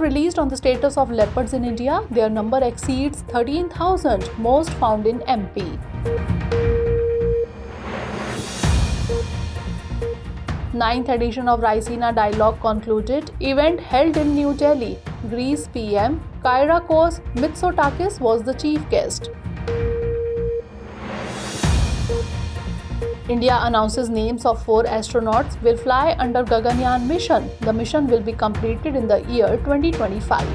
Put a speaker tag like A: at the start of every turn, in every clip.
A: released on the status of leopards in India. Their number exceeds 13,000, most found in MP. 9th edition of Raisina Dialogue concluded. Event held in New Delhi. Greece PM Kyriakos Mitsotakis was the chief guest. India announces names of 4 astronauts will fly under Gaganyaan mission. The mission will be completed in the year 2025.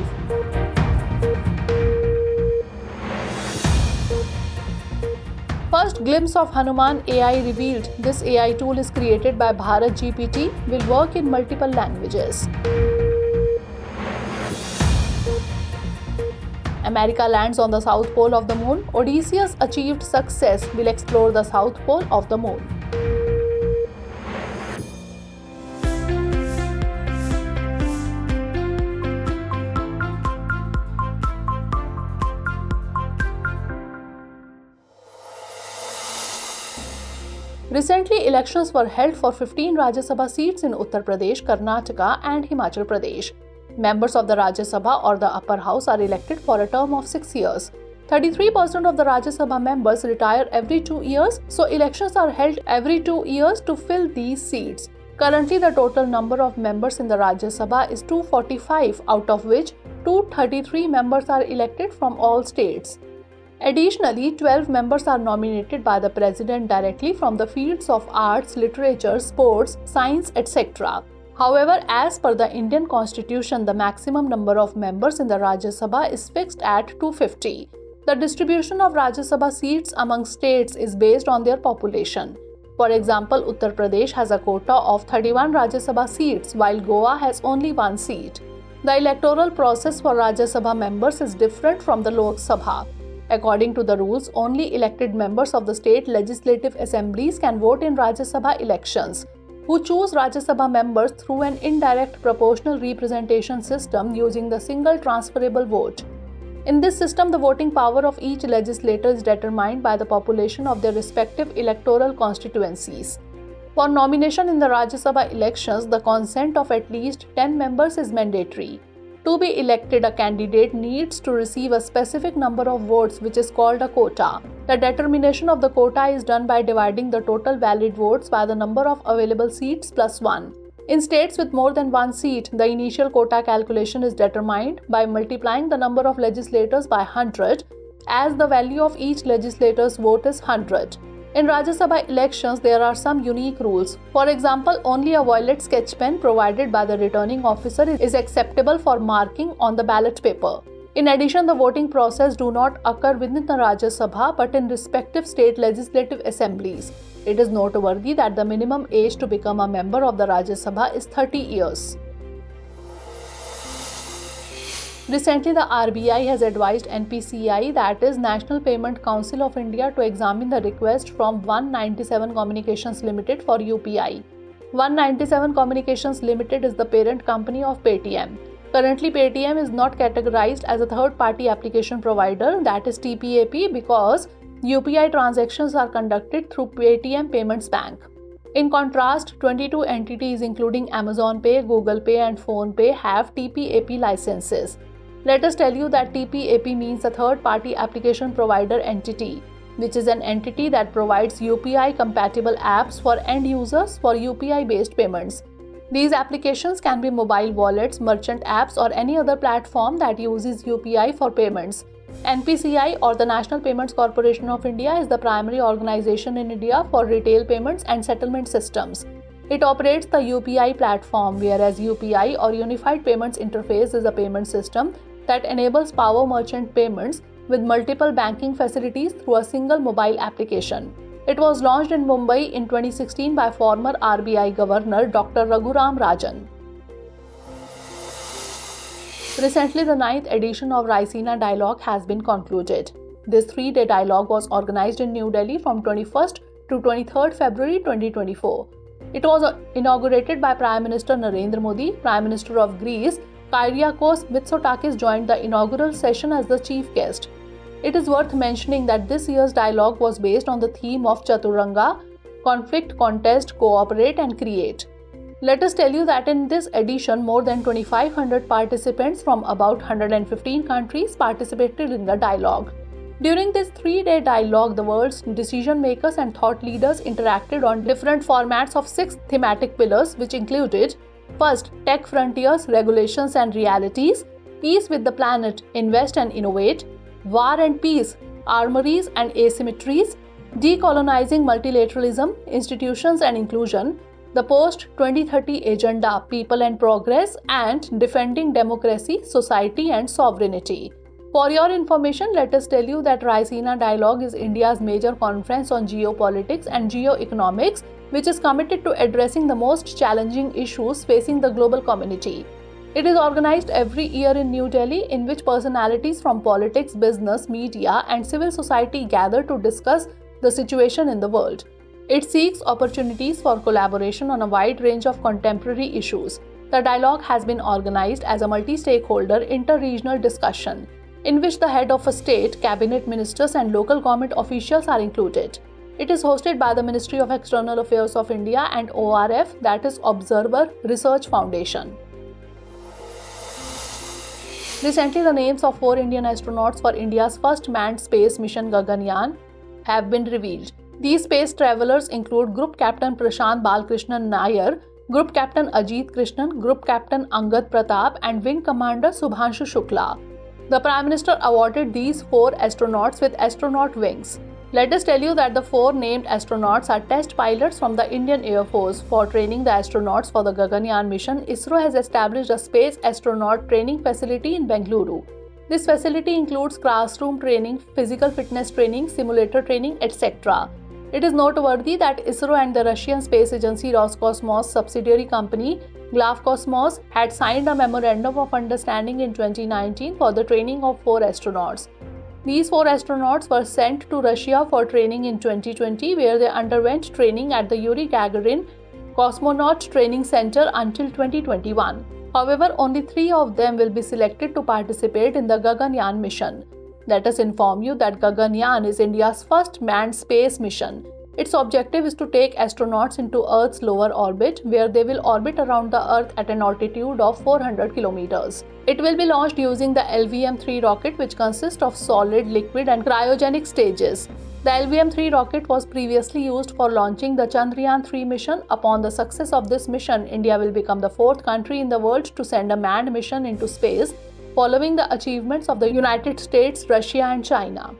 A: First glimpse of Hanuman AI revealed. This AI tool is created by BharatGPT, will work in multiple languages. America lands on the South Pole of the Moon. Odysseus achieved success, will explore the South Pole of the Moon. Recently, elections were held for 15 Rajya Sabha seats in Uttar Pradesh, Karnataka and Himachal Pradesh. Members of the Rajya Sabha or the upper house are elected for a term of 6 years. 33% of the Rajya Sabha members retire every 2 years, so elections are held every 2 years to fill these seats. Currently, the total number of members in the Rajya Sabha is 245, out of which 233 members are elected from all states. Additionally, 12 members are nominated by the President directly from the fields of arts, literature, sports, science, etc. However, as per the Indian Constitution, the maximum number of members in the Rajya Sabha is fixed at 250. The distribution of Rajya Sabha seats among states is based on their population. For example, Uttar Pradesh has a quota of 31 Rajya Sabha seats, while Goa has only 1 seat. The electoral process for Rajya Sabha members is different from the Lok Sabha. According to the rules, only elected members of the state legislative assemblies can vote in Rajya Sabha elections, who choose Rajya Sabha members through an indirect proportional representation system using the single transferable vote. In this system, the voting power of each legislator is determined by the population of their respective electoral constituencies. For nomination in the Rajya Sabha elections, the consent of at least 10 members is mandatory. To be elected, a candidate needs to receive a specific number of votes, which is called a quota. The determination of the quota is done by dividing the total valid votes by the number of available seats plus 1. In states with more than 1 seat, the initial quota calculation is determined by multiplying the number of legislators by 100, as the value of each legislator's vote is 100. In Rajya Sabha elections, there are some unique rules. For example, only a violet sketch pen provided by the returning officer is acceptable for marking on the ballot paper. In addition, the voting process do not occur within the Rajya Sabha but in respective state legislative assemblies. It is noteworthy that the minimum age to become a member of the Rajya Sabha is 30 years. Recently, the RBI has advised NPCI, that is National Payment Council of India, to examine the request from 197 Communications Limited for UPI. 197 Communications Limited is the parent company of Paytm. Currently, Paytm is not categorized as a third-party application provider, that is TPAP, because UPI transactions are conducted through Paytm Payments Bank. In contrast, 22 entities including Amazon Pay, Google Pay and Phone Pay have TPAP licenses. Let us tell you that TPAP means a third-party application provider entity, which is an entity that provides UPI-compatible apps for end users for UPI-based payments. These applications can be mobile wallets, merchant apps, or any other platform that uses UPI for payments. NPCI, or the National Payments Corporation of India, is the primary organization in India for retail payments and settlement systems. It operates the UPI platform, whereas UPI, or Unified Payments Interface, is a payment system that enables power merchant payments with multiple banking facilities through a single mobile application. It was launched in Mumbai in 2016 by former RBI Governor Dr. Raghuram Rajan. Recently, the 9th edition of Raisina Dialogue has been concluded. This 3-day dialogue was organized in New Delhi from 21st to 23rd February 2024. It was inaugurated by Prime Minister Narendra Modi. Prime Minister of Greece, Kyriakos Mitsotakis, joined the inaugural session as the chief guest. It is worth mentioning that this year's dialogue was based on the theme of Chaturanga: conflict, contest, cooperate and create. Let us tell you that in this edition, more than 2,500 participants from about 115 countries participated in the dialogue. During this 3-day dialogue, the world's decision makers and thought leaders interacted on different formats of 6 thematic pillars, which included: first, tech frontiers, regulations and realities; peace with the planet, invest and innovate; war and peace, armories and asymmetries; decolonizing multilateralism, institutions and inclusion; the post-2030 agenda, people and progress; and defending democracy, society and sovereignty. For your information, let us tell you that Raisina Dialogue is India's major conference on geopolitics and geoeconomics, which is committed to addressing the most challenging issues facing the global community. It is organized every year in New Delhi, in which personalities from politics, business, media, and civil society gather to discuss the situation in the world. It seeks opportunities for collaboration on a wide range of contemporary issues. The dialogue has been organized as a multi-stakeholder inter-regional discussion, in which the head of a state, cabinet ministers, and local government officials are included. It is hosted by the Ministry of External Affairs of India and ORF, that is Observer Research Foundation. Recently, the names of 4 Indian astronauts for India's first manned space mission Gaganyaan have been revealed. These space travelers include Group Captain Prashant Balkrishnan Nair, Group Captain Ajit Krishnan, Group Captain Angad Pratap, and Wing Commander Subhanshu Shukla. The Prime Minister awarded these 4 astronauts with astronaut wings. Let us tell you that the 4 named astronauts are test pilots from the Indian Air Force. For training the astronauts for the Gaganyaan mission, ISRO has established a space astronaut training facility in Bengaluru. This facility includes classroom training, physical fitness training, simulator training, etc. It is noteworthy that ISRO and the Russian space agency Roscosmos subsidiary company Glavkosmos had signed a memorandum of understanding in 2019 for the training of 4 astronauts. These 4 astronauts were sent to Russia for training in 2020, where they underwent training at the Yuri Gagarin Cosmonaut Training Center until 2021. However, only 3 of them will be selected to participate in the Gaganyaan mission. Let us inform you that Gaganyaan is India's first manned space mission. Its objective is to take astronauts into Earth's lower orbit, where they will orbit around the Earth at an altitude of 400 kilometers. It will be launched using the LVM-3 rocket, which consists of solid, liquid, and cryogenic stages. The LVM-3 rocket was previously used for launching the Chandrayaan-3 mission. Upon the success of this mission, India will become the 4th country in the world to send a manned mission into space, following the achievements of the United States, Russia, and China.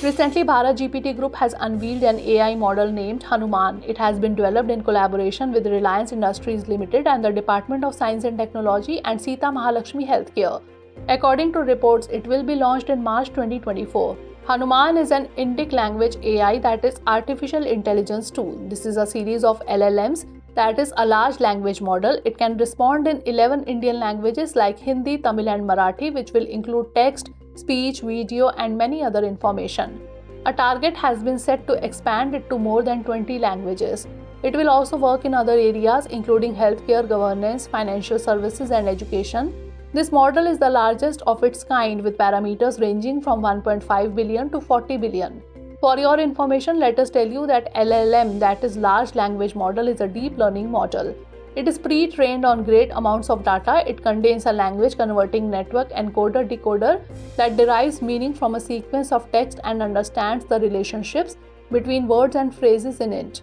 A: Recently, BharatGPT Group has unveiled an AI model named Hanooman. It has been developed in collaboration with Reliance Industries Limited and the Department of Science and Technology and Sita Mahalakshmi Healthcare. According to reports, it will be launched in March 2024. Hanooman is an Indic language AI, that is artificial intelligence tool. This is a series of LLMs, that is a large language model. It can respond in 11 Indian languages like Hindi, Tamil and Marathi, which will include text, speech, video and many other information. A target has been set to expand it to more than 20 languages. It will also work in other areas including healthcare, governance, financial services and education. This model is the largest of its kind, with parameters ranging from 1.5 billion to 40 billion. For your information, let us tell you that LLM, that is large language model, is a deep learning model. It is pre-trained on great amounts of data. It contains a language converting network encoder-decoder that derives meaning from a sequence of text and understands the relationships between words and phrases in it.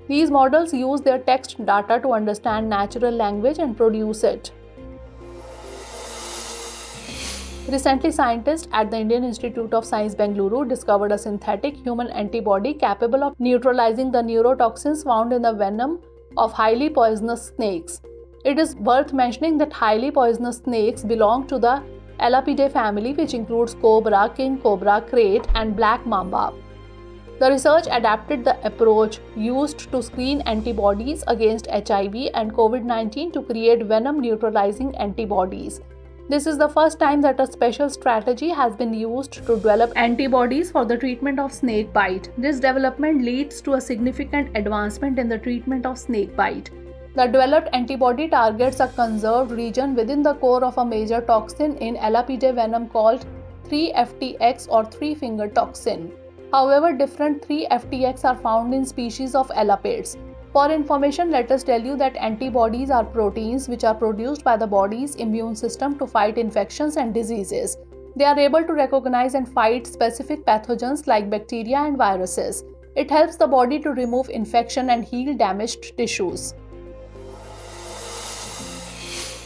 A: These models use their text data to understand natural language and produce it. Recently, scientists at the Indian Institute of Science Bengaluru discovered a synthetic human antibody capable of neutralizing the neurotoxins found in the venom of highly poisonous snakes. It is worth mentioning that highly poisonous snakes belong to the Elapidae family, which includes cobra, king cobra, krait, and black mamba. The research adapted the approach used to screen antibodies against HIV and COVID-19 to create venom-neutralizing antibodies. This is the first time that a special strategy has been used to develop antibodies for the treatment of snakebite. This development leads to a significant advancement in the treatment of snakebite. The developed antibody targets a conserved region within the core of a major toxin in Elapidae venom called 3-FTX or three-finger toxin. However, different 3-FTX are found in species of elapids. For information, let us tell you that antibodies are proteins which are produced by the body's immune system to fight infections and diseases. They are able to recognize and fight specific pathogens like bacteria and viruses. It helps the body to remove infection and heal damaged tissues.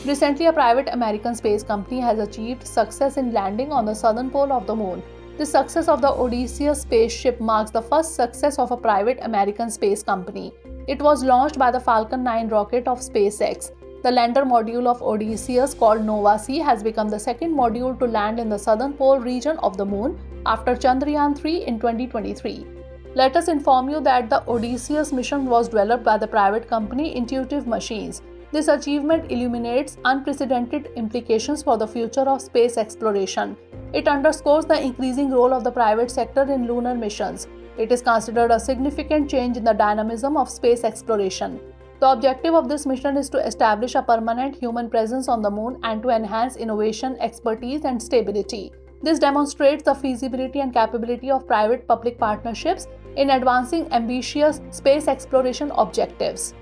A: Recently, a private American space company has achieved success in landing on the southern pole of the moon. The success of the Odysseus spaceship marks the first success of a private American space company. It was launched by the Falcon 9 rocket of SpaceX. The lander module of Odysseus, called Nova-C, has become the second module to land in the southern pole region of the moon after Chandrayaan-3 in 2023. Let us inform you that the Odysseus mission was developed by the private company Intuitive Machines. This achievement illuminates unprecedented implications for the future of space exploration. It underscores the increasing role of the private sector in lunar missions. It is considered a significant change in the dynamism of space exploration. The objective of this mission is to establish a permanent human presence on the moon and to enhance innovation, expertise, and stability. This demonstrates the feasibility and capability of private-public partnerships in advancing ambitious space exploration objectives.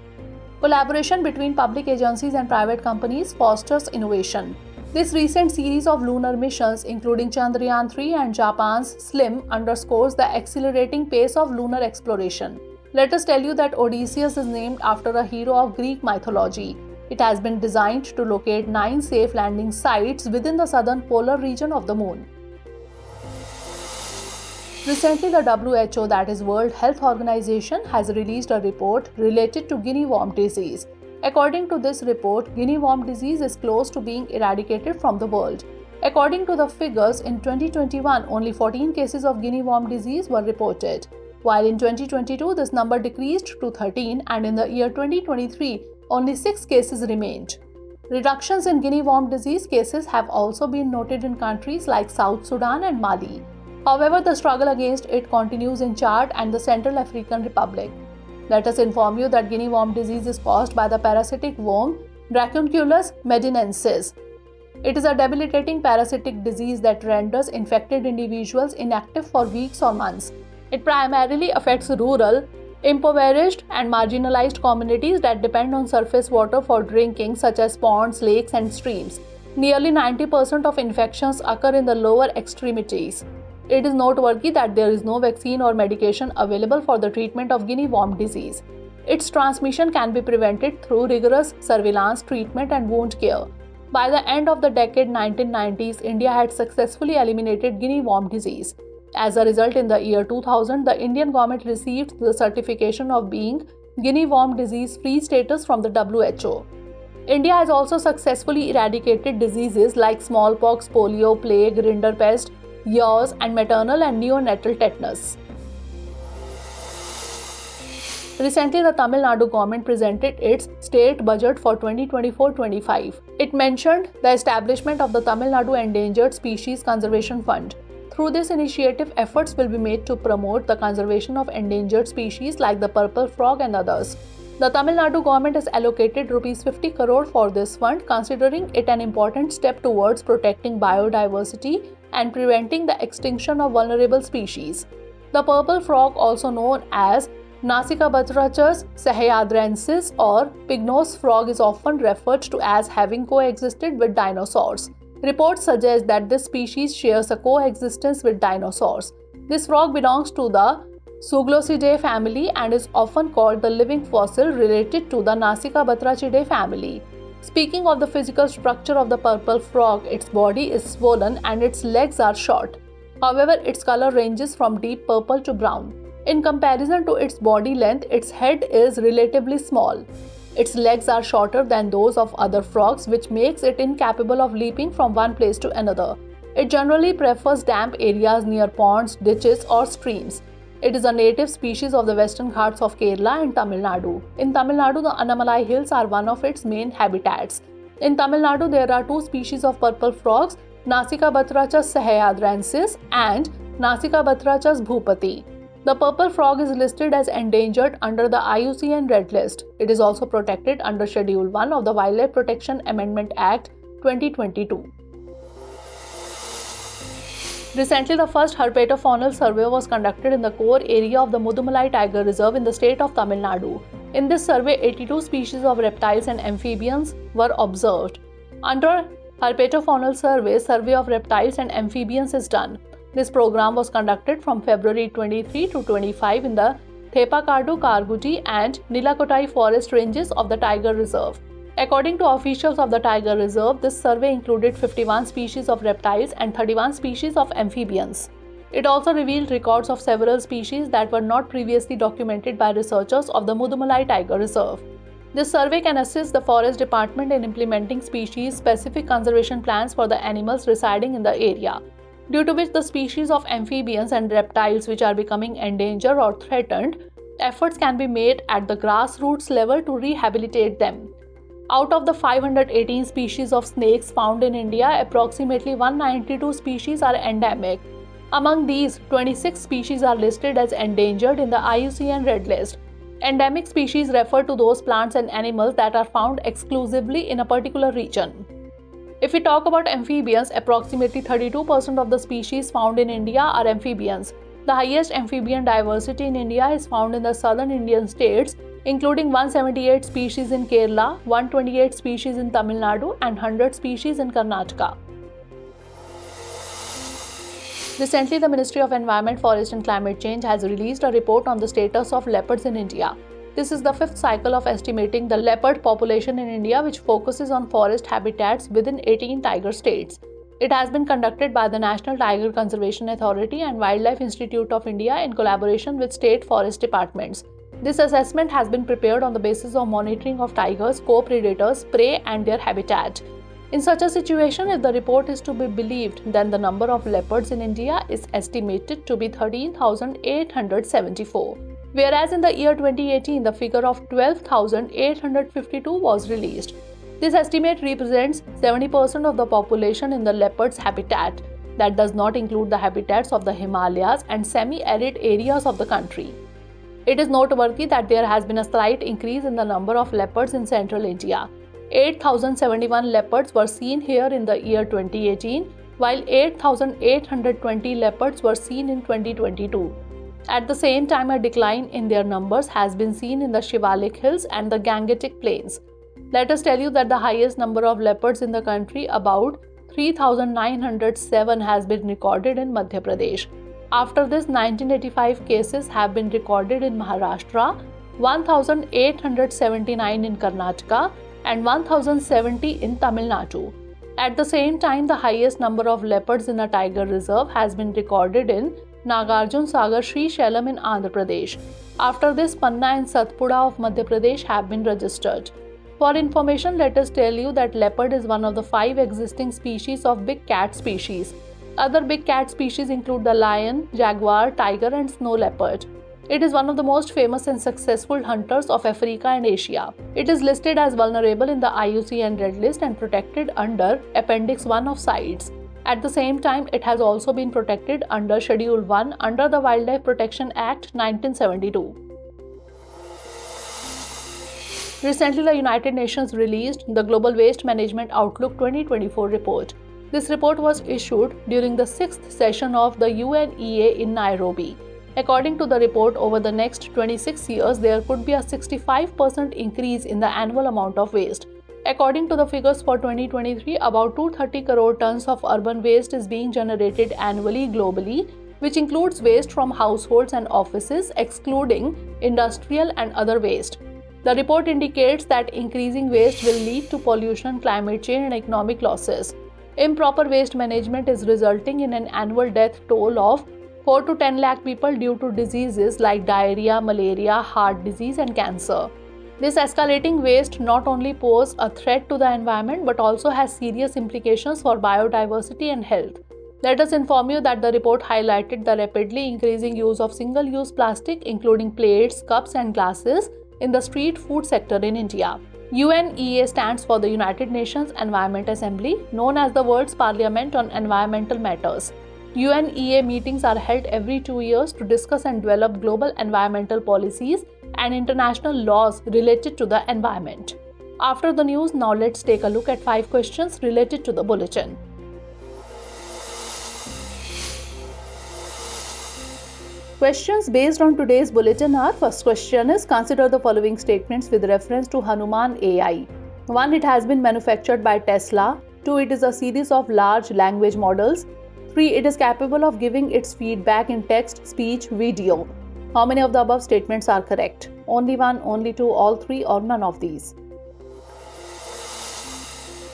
A: Collaboration between public agencies and private companies fosters innovation. This recent series of lunar missions, including Chandrayaan-3 and Japan's SLIM, underscores the accelerating pace of lunar exploration. Let us tell you that Odysseus is named after a hero of Greek mythology. It has been designed to locate 9 safe landing sites within the southern polar region of the moon. Recently, the WHO, that is World Health Organization, has released a report related to Guinea worm disease. According to this report, Guinea worm disease is close to being eradicated from the world. According to the figures, in 2021, only 14 cases of Guinea worm disease were reported, while in 2022 this number decreased to 13, and in the year 2023, only 6 cases remained. Reductions in Guinea worm disease cases have also been noted in countries like South Sudan and Mali. However, the struggle against it continues in Chad and the Central African Republic. Let us inform you that Guinea worm disease is caused by the parasitic worm Dracunculus medinensis. It is a debilitating parasitic disease that renders infected individuals inactive for weeks or months. It primarily affects rural, impoverished, and marginalized communities that depend on surface water for drinking, such as ponds, lakes, and streams. Nearly 90% of infections occur in the lower extremities. It is noteworthy that there is no vaccine or medication available for the treatment of Guinea worm disease. Its transmission can be prevented through rigorous surveillance, treatment, and wound care. By the end of the decade 1990s, India had successfully eliminated Guinea worm disease. As a result, in the year 2000, the Indian government received the certification of being Guinea worm disease-free status from the WHO. India has also successfully eradicated diseases like smallpox, polio, plague, rinderpest, yaws, and maternal and neonatal tetanus. Recently, the Tamil Nadu government presented its state budget for 2024-25. It mentioned the establishment of the Tamil Nadu Endangered Species Conservation Fund. Through this initiative, efforts will be made to promote the conservation of endangered species like the purple frog and others. The Tamil Nadu government has allocated Rs 50 crore for this fund, considering it an important step towards protecting biodiversity and preventing the extinction of vulnerable species. The purple frog, also known as Nasicabatrachus sahyadrensis or pignose frog, is often referred to as having coexisted with dinosaurs. Reports suggest that this species shares a coexistence with dinosaurs. This frog belongs to the Zeuglosidae family and is often called the living fossil related to the Nasicabatrachidae family. Speaking of the physical structure of the purple frog, its body is swollen and its legs are short. However, its color ranges from deep purple to brown. In comparison to its body length, its head is relatively small. Its legs are shorter than those of other frogs, which makes it incapable of leaping from one place to another. It generally prefers damp areas near ponds, ditches, or streams. It is a native species of the western Ghats of Kerala and Tamil Nadu. In Tamil Nadu, the Annamalai Hills are one of its main habitats. In Tamil Nadu, there are 2 species of purple frogs, Nasicabatrachus sahyadrensis and Nasicabatrachus bhupati. The purple frog is listed as endangered under the IUCN Red List. It is also protected under Schedule 1 of the Wildlife Protection Amendment Act 2022. Recently, the first herpetofaunal survey was conducted in the core area of the Mudumalai Tiger Reserve in the state of Tamil Nadu. In this survey, 82 species of reptiles and amphibians were observed. Under Herpetofaunal survey of reptiles and amphibians is done. This program was conducted from February 23 to 25 in the Thepakadu, Karguti and Nilakotai forest ranges of the Tiger Reserve. According to officials of the Tiger Reserve, this survey included 51 species of reptiles and 31 species of amphibians. It also revealed records of several species that were not previously documented by researchers of the Mudumalai Tiger Reserve. This survey can assist the Forest Department in implementing species-specific conservation plans for the animals residing in the area, due to which the species of amphibians and reptiles which are becoming endangered or threatened, efforts can be made at the grassroots level to rehabilitate them. Out of the 518 species of snakes found in India, approximately 192 species are endemic. Among these, 26 species are listed as endangered in the IUCN Red List. Endemic species refer to those plants and animals that are found exclusively in a particular region. If we talk about amphibians, approximately 32% of the species found in India are amphibians. The highest amphibian diversity in India is found in the southern Indian states, including 178 species in Kerala, 128 species in Tamil Nadu, and 100 species in Karnataka. Recently, the Ministry of Environment, Forest and Climate Change has released a report on the status of leopards in India. This is the fifth cycle of estimating the leopard population in India, which focuses on forest habitats within 18 tiger states. It has been conducted by the National Tiger Conservation Authority and Wildlife Institute of India in collaboration with state forest departments. This assessment has been prepared on the basis of monitoring of tigers, co-predators, prey and their habitat. In such a situation, if the report is to be believed, then the number of leopards in India is estimated to be 13,874. Whereas in the year 2018, the figure of 12,852 was released. This estimate represents 70% of the population in the leopard's habitat. That does not include the habitats of the Himalayas and semi-arid areas of the country. It is noteworthy that there has been a slight increase in the number of leopards in central India. 8,071 leopards were seen here in the year 2018, while 8,820 leopards were seen in 2022. At the same time, a decline in their numbers has been seen in the Shivalik Hills and the Gangetic Plains. Let us tell you that the highest number of leopards in the country, about 3,907, has been recorded in Madhya Pradesh. After this, 1985 cases have been recorded in Maharashtra, 1,879 in Karnataka, and 1,070 in Tamil Nadu. At the same time, the highest number of leopards in a tiger reserve has been recorded in Nagarjun Sagar Srisailam in Andhra Pradesh. After this, Panna and Satpura of Madhya Pradesh have been registered. For information, let us tell you that leopard is one of the 5 existing species of big cat species. Other big cat species include the lion, jaguar, tiger and snow leopard. It is one of the most famous and successful hunters of Africa and Asia. It is listed as vulnerable in the IUCN Red List and protected under Appendix 1 of CITES. At the same time, it has also been protected under Schedule 1 under the Wildlife Protection Act 1972. Recently, the United Nations released the Global Waste Management Outlook 2024 report. This report was issued during the 6th session of the UNEA in Nairobi. According to the report, over the next 26 years, there could be a 65% increase in the annual amount of waste. According to the figures for 2023, about 230 crore tons of urban waste is being generated annually globally, which includes waste from households and offices, excluding industrial and other waste. The report indicates that increasing waste will lead to pollution, climate change, and economic losses. Improper waste management is resulting in an annual death toll of 4 to 10 lakh people due to diseases like diarrhea, malaria, heart disease, and cancer. This escalating waste not only poses a threat to the environment but also has serious implications for biodiversity and health. Let us inform you that the report highlighted the rapidly increasing use of single-use plastic, including plates, cups, and glasses, in the street food sector in India. UNEA stands for the United Nations Environment Assembly, known as the world's Parliament on Environmental Matters. UNEA meetings are held every 2 years to discuss and develop global environmental policies and international laws related to the environment. After the news, now let's take a look at 5 questions related to the bulletin. Questions based on today's bulletin are: first question is, consider the following statements with reference to Hanuman AI. 1. It has been manufactured by Tesla. 2. It is a series of large language models. 3. It is capable of giving its feedback in text, speech, video. How many of the above statements are correct? Only 1, only 2, all 3, or none of these?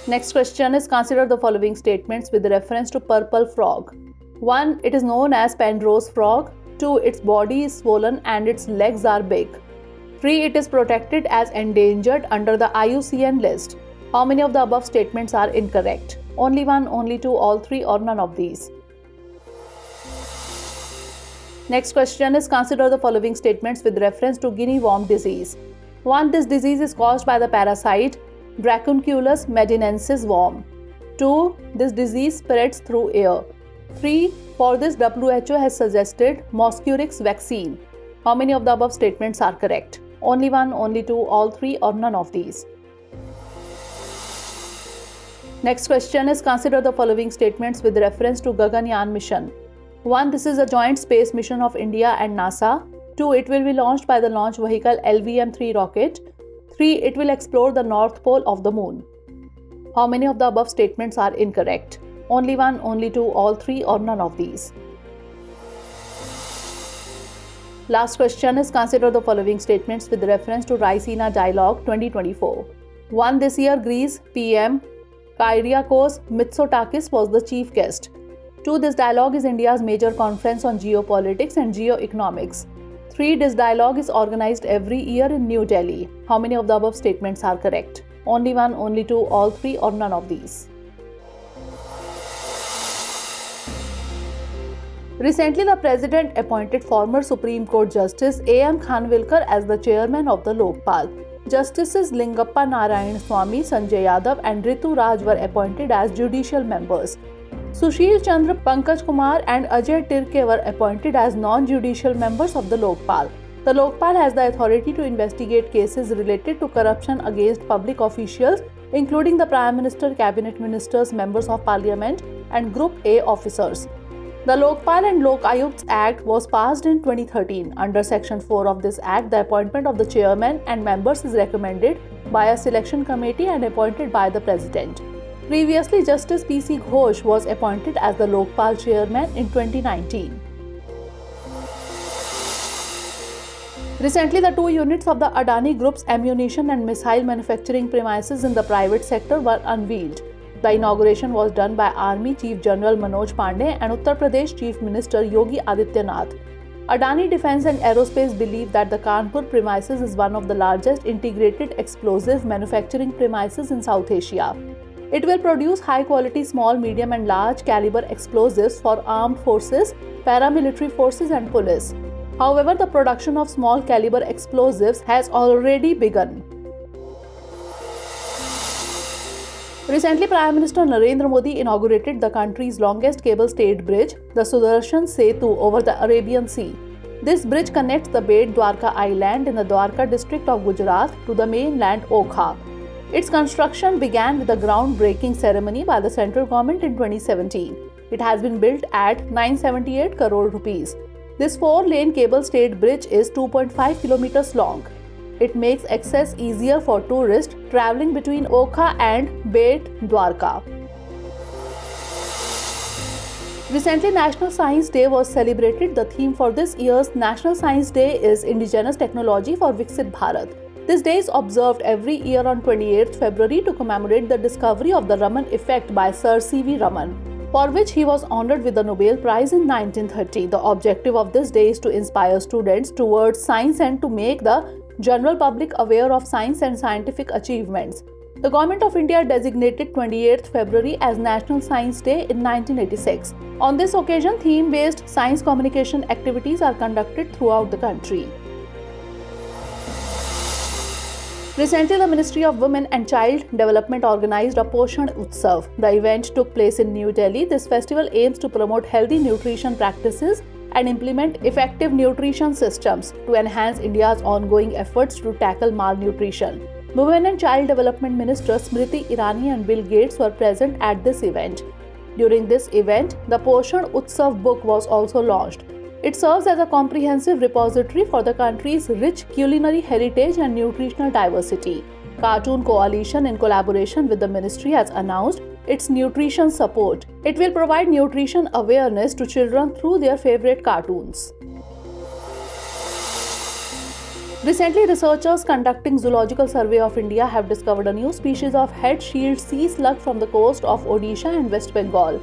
A: Next question is, consider the following statements with reference to purple frog. 1. It is known as Penrose frog. 2. Its body is swollen and its legs are big. 3. It is protected as endangered under the IUCN list. How many of the above statements are incorrect? Only 1, only 2, all 3, or none of these? Next question is, consider the following statements with reference to Guinea worm disease. 1. This disease is caused by the parasite Dracunculus medinensis worm. 2. This disease spreads through air. 3. For this, WHO has suggested Mosquirix vaccine. How many of the above statements are correct? Only 1, only 2, all 3, or none of these? Next question is, consider the following statements with reference to Gaganyaan mission. 1. This is a joint space mission of India and NASA. 2. It will be launched by the launch vehicle LVM-3 rocket. 3. It will explore the North Pole of the Moon. How many of the above statements are incorrect? Only 1, only 2, all 3, or none of these? Last question is, consider the following statements with reference to Raisina Dialogue 2024. 1. This year Greece PM Kyriakos Mitsotakis was the chief guest. 2. This dialogue is India's major conference on geopolitics and geoeconomics. 3. This dialogue is organized every year in New Delhi. How many of the above statements are correct? Only 1, only 2, all 3, or none of these? Recently, the President appointed former Supreme Court Justice A.M. Khanwilkar as the chairman of the Lokpal. Justices Lingappa Narayan Swamy, Sanjay Yadav, and Ritu Raj were appointed as judicial members. Sushil Chandra, Pankaj Kumar, and Ajay Tirke were appointed as non-judicial members of the Lokpal. The Lokpal has the authority to investigate cases related to corruption against public officials, including the Prime Minister, Cabinet Ministers, Members of Parliament, and Group A officers. The Lokpal and Lok Ayuks Act was passed in 2013. Under Section 4 of this Act, the appointment of the chairman and members is recommended by a selection committee and appointed by the President. Previously, Justice P.C. Ghosh was appointed as the Lokpal chairman in 2019. Recently, the 2 units of the Adani Group's ammunition and missile manufacturing premises in the private sector were unveiled. The inauguration was done by Army Chief General Manoj Pandey and Uttar Pradesh Chief Minister Yogi Adityanath. Adani Defence and Aerospace believe that the Kanpur premises is one of the largest integrated explosive manufacturing premises in South Asia. It will produce high-quality small, medium and large caliber explosives for armed forces, paramilitary forces and police. However, the production of small caliber explosives has already begun. Recently, Prime Minister Narendra Modi inaugurated the country's longest cable-stayed bridge, the Sudarshan Setu, over the Arabian Sea. This bridge connects the Bet Dwarka Island in the Dwarka district of Gujarat to the mainland Okha. Its construction began with a groundbreaking ceremony by the central government in 2017. It has been built at 978 crore rupees. This 4-lane cable-stayed bridge is 2.5 kilometers long. It makes access easier for tourists traveling between Okha and Bet Dwarka. Recently, National Science Day was celebrated. The theme for this year's National Science Day is Indigenous Technology for Viksit Bharat. This day is observed every year on 28th February to commemorate the discovery of the Raman effect by Sir C.V. Raman, for which he was honored with the Nobel Prize in 1930. The objective of this day is to inspire students towards science and to make the general public aware of science and scientific achievements. The Government of India designated 28th February as National Science Day in 1986. On this occasion, theme-based science communication activities are conducted throughout the country. Recently, the Ministry of Women and Child Development organized a Poshan Utsav. The event took place in New Delhi. This festival aims to promote healthy nutrition practices and implement effective nutrition systems to enhance India's ongoing efforts to tackle malnutrition. Women and Child Development Minister Smriti Irani and Bill Gates were present at this event. During this event, the Poshan Utsav book was also launched. It serves as a comprehensive repository for the country's rich culinary heritage and nutritional diversity. Cartoon Coalition, in collaboration with the ministry, has announced its nutrition support. It will provide nutrition awareness to children through their favorite cartoons. Recently, researchers conducting Zoological Survey of India have discovered a new species of head-shield sea slug from the coast of Odisha and West Bengal.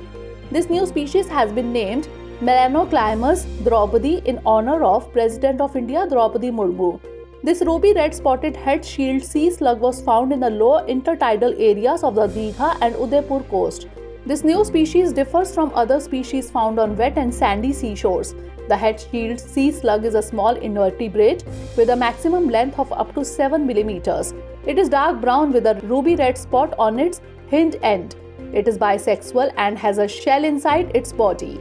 A: This new species has been named Melanoclimus Draupadi in honor of President of India Draupadi Murmu. This ruby red spotted head-shield sea slug was found in the low intertidal areas of the Digha and Udaipur coast. This new species differs from other species found on wet and sandy seashores. The head-shield sea slug is a small invertebrate with a maximum length of up to 7 mm. It is dark brown with a ruby red spot on its hind end. It is bisexual and has a shell inside its body.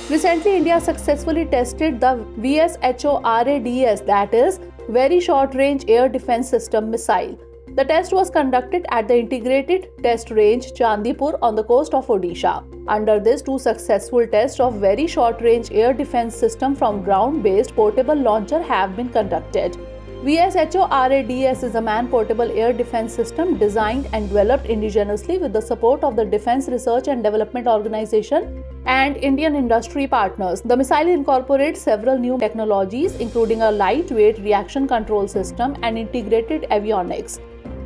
A: Recently, India successfully tested the VSHO-RADS, that is, Very Short Range Air Defence System missile. The test was conducted at the Integrated Test Range Chandipur on the coast of Odisha. Under this, 2 successful tests of Very Short Range Air Defence System from ground-based portable launcher have been conducted. VSHO-RADS is a man-portable air defence system designed and developed indigenously with the support of the Defence Research and Development Organization and Indian industry partners. The missile incorporates several new technologies, including a lightweight reaction control system and integrated avionics.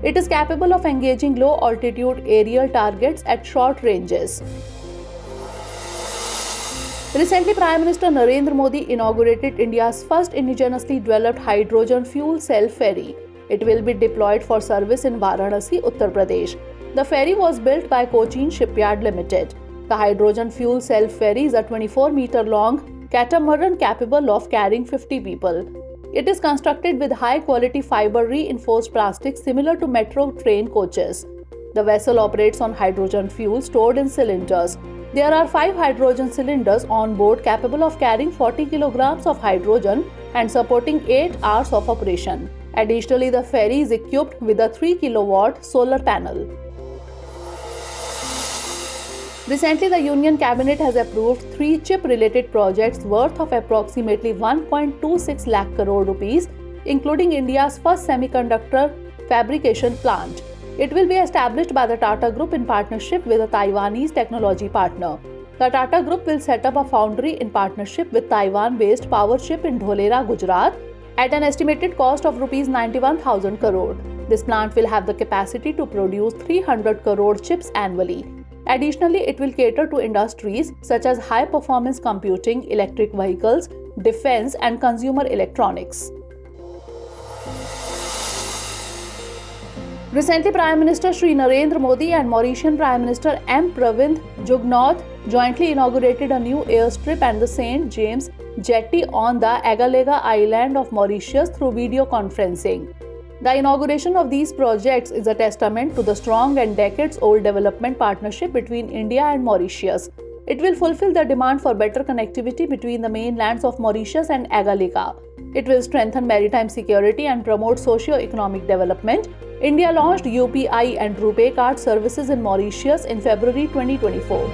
A: It is capable of engaging low-altitude aerial targets at short ranges. Recently, Prime Minister Narendra Modi inaugurated India's first indigenously developed hydrogen fuel cell ferry. It will be deployed for service in Varanasi, Uttar Pradesh. The ferry was built by Cochin Shipyard Limited. The hydrogen fuel cell ferry is a 24-meter-long catamaran capable of carrying 50 people. It is constructed with high-quality fiber-reinforced plastic similar to metro train coaches. The vessel operates on hydrogen fuel stored in cylinders. There are 5 hydrogen cylinders on board capable of carrying 40 kilograms of hydrogen and supporting 8 hours of operation. Additionally, the ferry is equipped with a 3-kilowatt solar panel. Recently, the Union Cabinet has approved 3 chip-related projects worth of approximately 1.26 lakh crore rupees, including India's first semiconductor fabrication plant. It will be established by the Tata Group in partnership with a Taiwanese technology partner. The Tata Group will set up a foundry in partnership with Taiwan-based Powerchip in Dholera, Gujarat, at an estimated cost of Rs 91,000 crore. This plant will have the capacity to produce 300 crore chips annually. Additionally, it will cater to industries such as high-performance computing, electric vehicles, defense, and consumer electronics. Recently, Prime Minister Shri Narendra Modi and Mauritian Prime Minister M. Pravind Jugnauth jointly inaugurated a new airstrip and the St. James jetty on the Agalega Island of Mauritius through video conferencing. The inauguration of these projects is a testament to the strong and decades-old development partnership between India and Mauritius. It will fulfill the demand for better connectivity between the mainlands of Mauritius and Agalega. It will strengthen maritime security and promote socio-economic development. India launched UPI and RuPay card services in Mauritius in February 2024.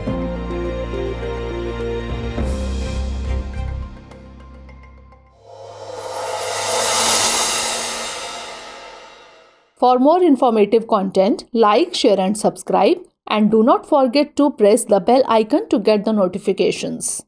A: For more informative content, like, share and subscribe, and do not forget to press the bell icon to get the notifications.